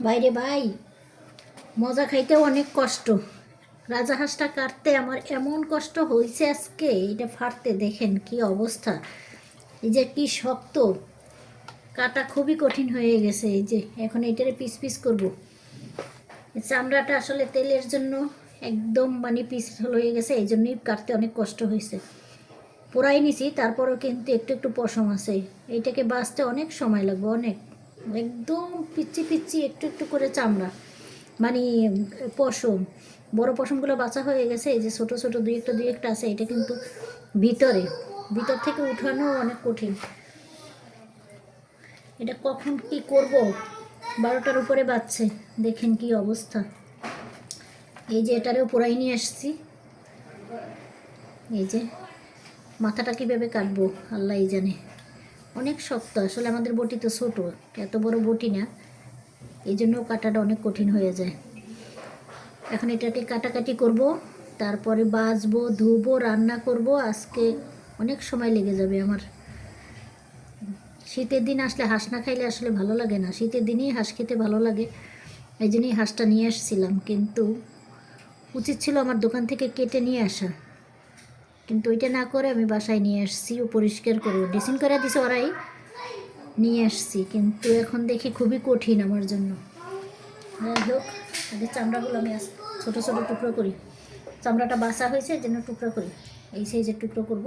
বাইরে ভাই, মজা খাইতেও অনেক কষ্ট। রাজাহাঁসটা কাটতে আমার এমন কষ্ট হয়েছে আজকে, এটা ফাটতে দেখেন কি অবস্থা। এই যে কি শক্ত, কাটা খুবই কঠিন হয়ে গেছে। এই যে এখন এটারে পিস পিস করবো। চামড়াটা আসলে তেলের জন্য একদম মানে পিস হয়ে গেছে, এই জন্যই কাটতে অনেক কষ্ট হয়েছে। পোড়াই নিছি, তারপরেও কিন্তু একটু একটু পশম আছে। এইটাকে বাছতে অনেক সময় লাগবে, অনেক, একদম পিচ্ছি পিচ্ছি একটু একটু করে চামড়া, মানে পশম। বড় পশমগুলো বাছা হয়ে গেছে, এই যে ছোটো ছোটো দুই একটা আছে, এটা কিন্তু ভিতর থেকে উঠানো অনেক কঠিন। এটা কখন কি করব, 12টার উপরে বাজছে, দেখেন কি অবস্থা। এই যে এটারেও পোড়াই নিয়ে আসছি। এই যে মাথাটা কীভাবে কাটবো আল্লাহই জানে, অনেক শক্ত। আসলে আমাদের বটি তো ছোটো, এত বড় বটি না, এই জন্য কাটাটা অনেক কঠিন হয়ে যায়। এখন এটাকে কাটাকাটি করব, তারপরে বাছবো, ধুবো, রান্না করব। আজকে অনেক সময় লেগে যাবে আমার। শীতের দিন আসলে হাঁস না খাইলে আসলে ভালো লাগে না, শীতের দিনেই হাঁস খেতে ভালো লাগে। এই জন্যই হাঁসটা নিয়ে আসছিলাম, কিন্তু উচিত ছিল আমার দোকান থেকে কেটে নিয়ে আসা, কিন্তু ওইটা না করে আমি বাসায় নিয়ে আসছি। ও পরিষ্কার করে ড্রেসিং করে দিছে ওরাই, নিয়ে আসছি। কিন্তু এখন দেখি খুবই কঠিন আমার জন্য। যাই হোক, আগে চামড়াগুলো আমি ছোটো ছোটো টুকরো করি। চামড়াটা বাছা হয়েছে, এই জন্য টুকরো করি। এই সাইজের টুকরো করব,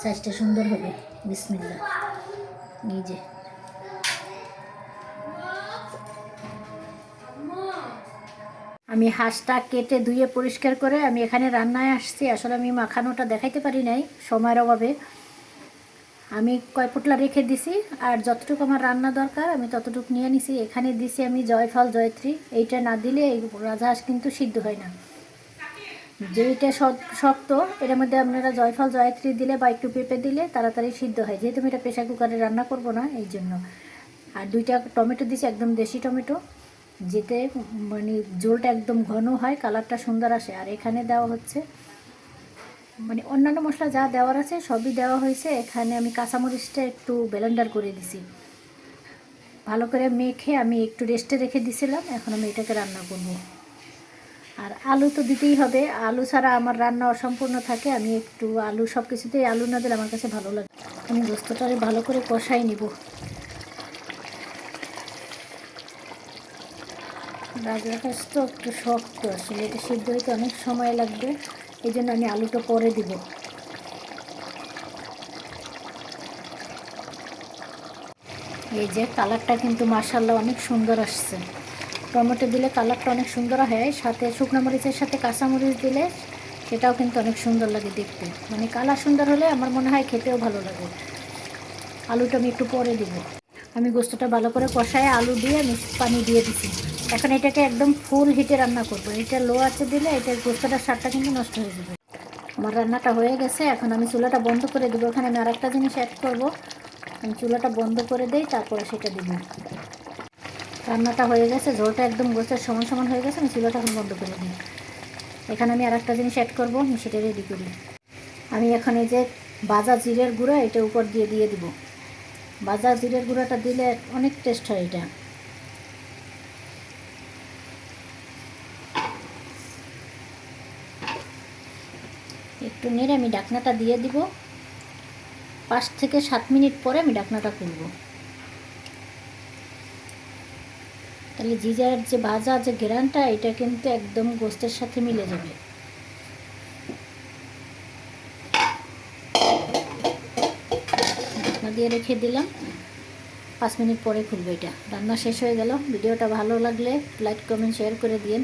সাইজটা সুন্দর হবে। বিসমিল্লাহ। এই যে আমি হাঁসটা কেটে ধুয়ে পরিষ্কার করে আমি এখানে রান্নায় আসছি। আসলে আমি মাখানোটা দেখাইতে পারি নাই সময়ের অভাবে। আমি কয় পোটলা রেখে দিছি, আর যতটুকু আমার রান্না দরকার আমি ততটুকু নিয়ে নিছি। এখানে দিছি আমি জয়ফল, জয়ত্রী। এইটা না দিলে এই রাজহাঁস কিন্তু সিদ্ধ হয় না। যেইটা শক্ত, এটার মধ্যে আপনারা জয়ফল, জয়ত্রী দিলে বা একটু পেঁপে দিলে তাড়াতাড়ি সিদ্ধ হয়। যেহেতু আমি এটা প্রেশার কুকারে রান্না করব না, এই জন্য। আর 2টা টমেটো দিছি, একদম দেশি টমেটো, যেতে মানে ঝোলটা একদম ঘন হয়, কালারটা সুন্দর আসে। আর এখানে দেওয়া হচ্ছে মানে অন্যান্য মশলা যা দেওয়ার আছে সবই দেওয়া হয়েছে। এখানে আমি কাঁচামরিচটা একটু ব্লেন্ডার করে দিছি, ভালো করে মেখে আমি একটু রেস্টে রেখে দিছিলাম। এখন আমি এটাকে রান্না করব। আর আলু তো দিতেই হবে, আলু ছাড়া আমার রান্না অসম্পূর্ণ থাকে। আমি একটু আলু, সব কিছুতেই আলু না দিলে আমার কাছে ভালো লাগে। আমি গোস্তটারে ভালো করে কষাই নিব। রাজহাঁস তো একটু শক্ত, আসলে এটা সিদ্ধ হইতে অনেক সময় লাগবে, এই জন্য আমি আলুটা পরে দিব। এই যে কালারটা কিন্তু মাশাআল্লাহ অনেক সুন্দর আসছে। টমেটো দিলে কালারটা অনেক সুন্দর হয়, সাথে শুকনো মরিচের সাথে কাঁচামরিচ দিলে সেটাও কিন্তু অনেক সুন্দর লাগে দেখতে। মানে কালার সুন্দর হলে আমার মনে হয় খেতেও ভালো লাগে। আলুটা আমি একটু পরে দিব। আমি গোস্তটা ভালো করে কষায় আলু দিয়ে আমি পানি দিয়ে দিছি। এখন এটাকে একদম ফুল হিটে রান্না করব। এটা লো আঁচে দিলে এটার গোস্তটার স্বাদটা কিন্তু নষ্ট হয়ে যাবে। আমার রান্নাটা হয়ে গেছে, এখন আমি চুলাটা বন্ধ করে দেবো। এখানে আমি আরেকটা জিনিস অ্যাড করব। আমি চুলাটা বন্ধ করে দিই, তারপরে সেটা দিব। রান্নাটা হয়ে গেছে, ঝোলটা একদম গোস্তের সমান সমান হয়ে গেছে। আমি চুলাটা এখন বন্ধ করে দিই। এখানে আমি আরেকটা জিনিস অ্যাড করব, আমি সেটা রেডি করি। আমি এখন এই যে ভাজা জিরের গুঁড়া এটা উপর দিয়ে দিব। ভাজা জিরের গুঁড়াটা দিলে অনেক টেস্ট হয় এটা। একটু নেড়ে আমি ঢাকনাটা দিয়ে দিব। 5 থেকে 7 মিনিট পরে আমি ঢাকনাটা খুলব। তাহলে জিরার যে ভাজা যে ঘেরানটা, এটা কিন্তু একদম গোস্তের সাথে মিলে যাবে। ঢাকনা দিয়ে রেখে দিলাম, 5 মিনিট পরে খুলবো। এটা রান্না শেষ হয়ে গেল। ভিডিওটা ভালো লাগলে লাইক, কমেন্ট, শেয়ার করে দিন।